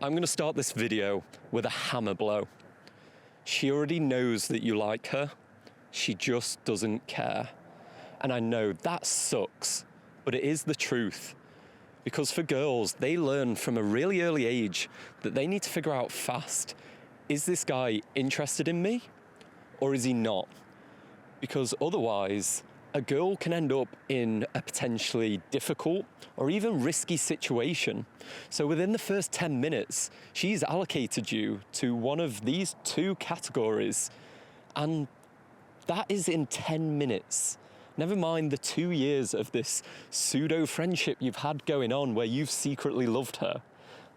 I'm going to start this video with a hammer blow. She already knows that you like her. She just doesn't care. And I know that sucks, but it is the truth. Because for girls, they learn from a really early age that they need to figure out fast, is this guy interested in me or is he not? Because otherwise, a girl can end up in a potentially difficult or even risky situation. So within the first 10 minutes, she's allocated you to one of these two categories, and that is in 10 minutes. Never mind the 2 years of this pseudo friendship you've had going on where you've secretly loved her.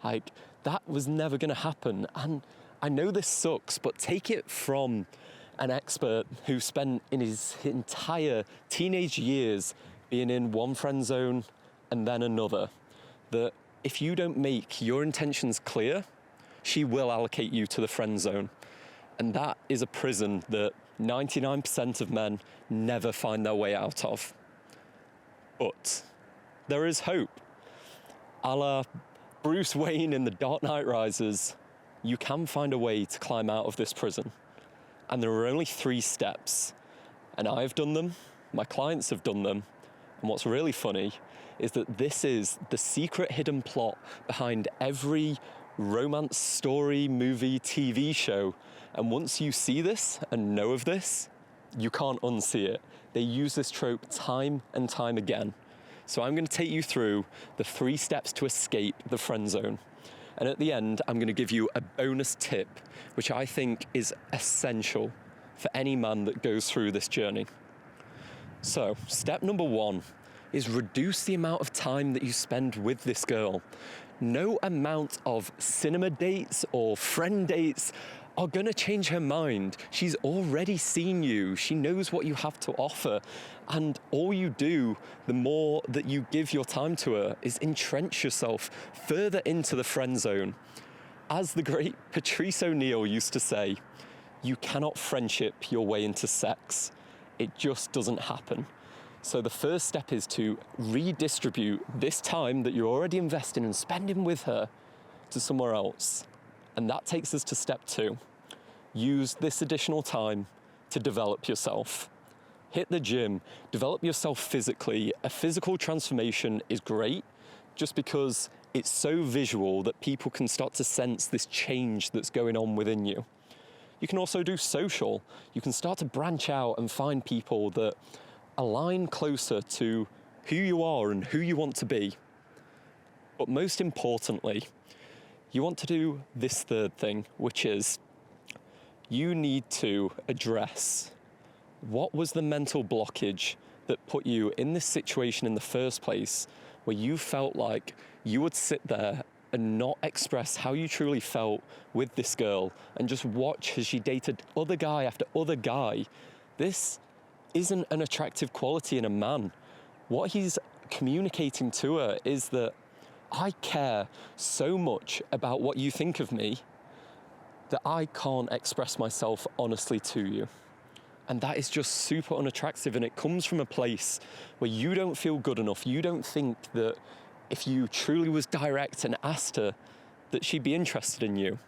Like, that was never gonna happen. And I know this sucks, but take it from an expert who spent in his entire teenage years being in one friend zone and then another, that if you don't make your intentions clear, she will allocate you to the friend zone. And that is a prison that 99% of men never find their way out of. But there is hope. A la Bruce Wayne in The Dark Knight Rises, you can find a way to climb out of this prison. And there are only 3 steps. And I've done them, my clients have done them. And what's really funny is that this is the secret hidden plot behind every romance story, movie, TV show. And once you see this and know of this, you can't unsee it. They use this trope time and time again. So I'm going to take you through the 3 steps to escape the friend zone. And at the end, I'm going to give you a bonus tip, which I think is essential for any man that goes through this journey. So, step number 1 is reduce the amount of time that you spend with this girl. No amount of cinema dates or friend dates are going to change her mind. She's already seen you. She knows what you have to offer. And all you do, the more that you give your time to her, is entrench yourself further into the friend zone. As the great Patrice O'Neill used to say, you cannot friendship your way into sex. It just doesn't happen. So the first step is to redistribute this time that you're already investing and spending with her to somewhere else. And that takes us to step 2. Use this additional time to develop yourself. Hit the gym, develop yourself physically. A physical transformation is great just because it's so visual that people can start to sense this change that's going on within you. You can also do social. You can start to branch out and find people that align closer to who you are and who you want to be. But most importantly, you want to do this third thing, which is you need to address what was the mental blockage that put you in this situation in the first place, where you felt like you would sit there and not express how you truly felt with this girl and just watch as she dated other guy after other guy. This isn't an attractive quality in a man. What he's communicating to her is that I care so much about what you think of me that I can't express myself honestly to you. And that is just super unattractive, and it comes from a place where you don't feel good enough. You don't think that if you truly was direct and asked her, that she'd be interested in you.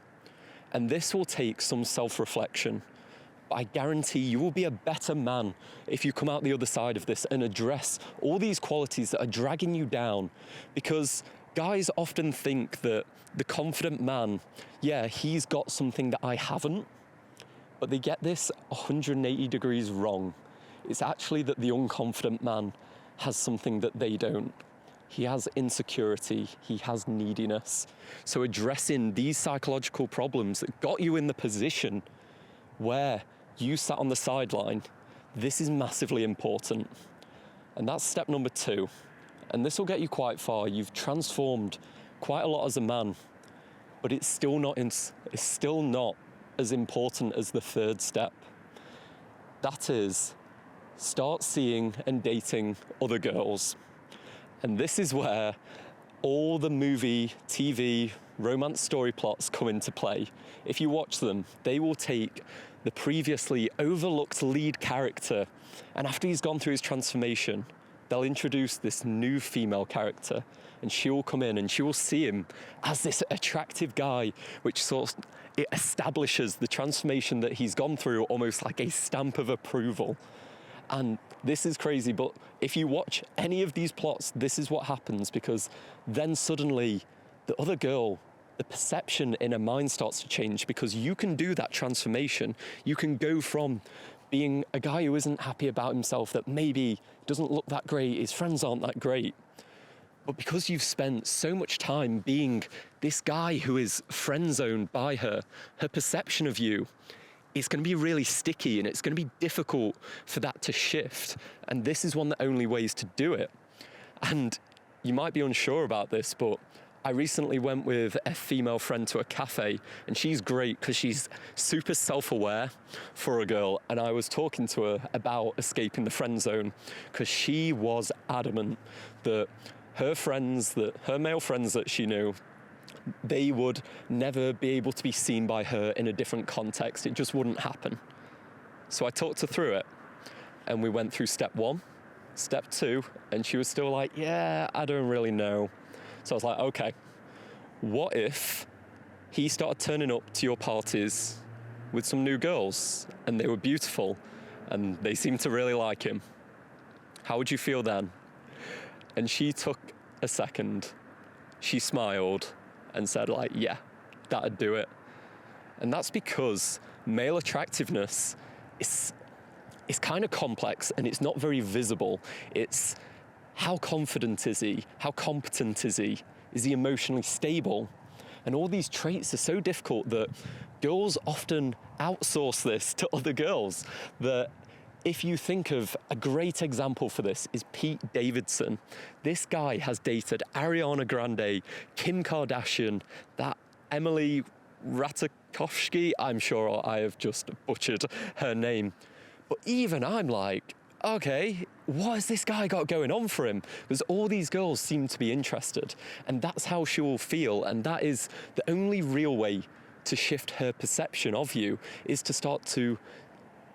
And this will take some self-reflection. I guarantee you will be a better man if you come out the other side of this and address all these qualities that are dragging you down. Because guys often think that the confident man, yeah, he's got something that I haven't, but they get this 180 degrees wrong. It's actually that the unconfident man has something that they don't. He has insecurity, he has neediness. So addressing these psychological problems that got you in the position where you sat on the sideline, this is massively important. And that's step number 2. And this will get you quite far. You've transformed quite a lot as a man, but it's still not as important as the 3rd step. That is, start seeing and dating other girls. And this is where all the movie, TV, romance story plots come into play. If you watch them, they will take the previously overlooked lead character, and after he's gone through his transformation, they'll introduce this new female character, and she will come in and she will see him as this attractive guy, which sort of, it establishes the transformation that he's gone through, almost like a stamp of approval. And this is crazy, but if you watch any of these plots, this is what happens, because then suddenly the other girl, the perception in her mind starts to change, because you can do that transformation. You can go from being a guy who isn't happy about himself, that maybe doesn't look that great, his friends aren't that great, but because you've spent so much time being this guy who is friend-zoned by her, her perception of you, it's going to be really sticky, and it's going to be difficult for that to shift. And this is one of the only ways to do it. And you might be unsure about this, but I recently went with a female friend to a cafe, and she's great because she's super self-aware for a girl. And I was talking to her about escaping the friend zone, because she was adamant that her male friends that she knew, they would never be able to be seen by her in a different context. It just wouldn't happen. So I talked her through it, and we went through step 1, step 2, and she was still like, yeah, I don't really know. So I was like, okay, what if he started turning up to your parties with some new girls, and they were beautiful, and they seemed to really like him? How would you feel then? And she took a second, she smiled, and said, like, yeah, that'd do it. And that's because male attractiveness is kind of complex, and it's not very visible. It's how confident is he? How competent is he? Is he emotionally stable? And all these traits are so difficult that girls often outsource this to other girls. That if you think of a great example for this is Pete Davidson. This guy has dated Ariana Grande, Kim Kardashian, that Emily Ratajkowski, I'm sure I have just butchered her name. But even I'm like, okay, what has this guy got going on for him? Because all these girls seem to be interested, and that's how she will feel, and that is the only real way to shift her perception of you, is to start to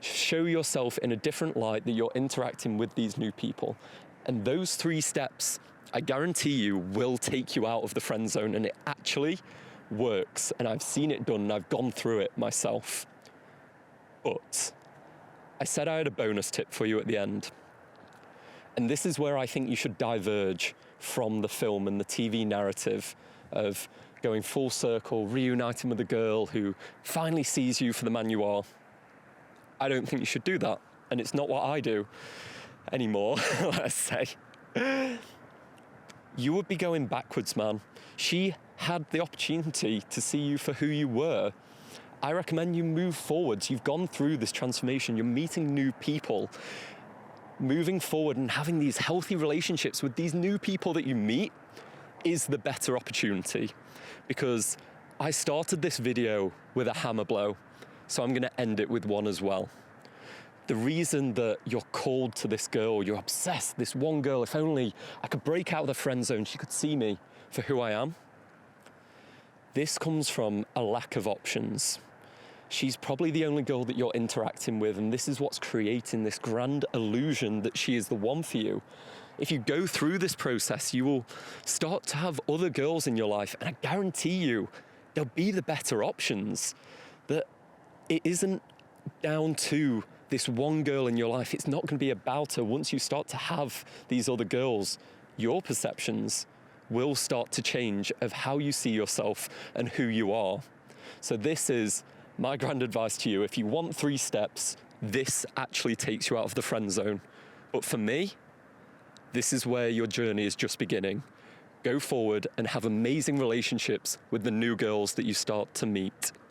show yourself in a different light, that you're interacting with these new people. And those 3 steps, I guarantee you, will take you out of the friend zone, and it actually works. And I've seen it done, and I've gone through it myself. But I said I had a bonus tip for you at the end. And this is where I think you should diverge from the film and the TV narrative of going full circle, reuniting with a girl who finally sees you for the man you are. I don't think you should do that. And it's not what I do anymore, let's say. You would be going backwards, man. She had the opportunity to see you for who you were. I recommend you move forwards. You've gone through this transformation. You're meeting new people. Moving forward and having these healthy relationships with these new people that you meet is the better opportunity. Because I started this video with a hammer blow, so I'm going to end it with one as well. The reason that you're called to this girl, you're obsessed, this one girl, if only I could break out of the friend zone, she could see me for who I am. This comes from a lack of options. She's probably the only girl that you're interacting with, and this is what's creating this grand illusion that she is the one for you. If you go through this process, you will start to have other girls in your life, and I guarantee you, they'll be the better options. That it isn't down to this one girl in your life. It's not going to be about her. Once you start to have these other girls, your perceptions will start to change of how you see yourself and who you are. So this is my grand advice to you. If you want 3 steps, this actually takes you out of the friend zone. But for me, this is where your journey is just beginning. Go forward and have amazing relationships with the new girls that you start to meet.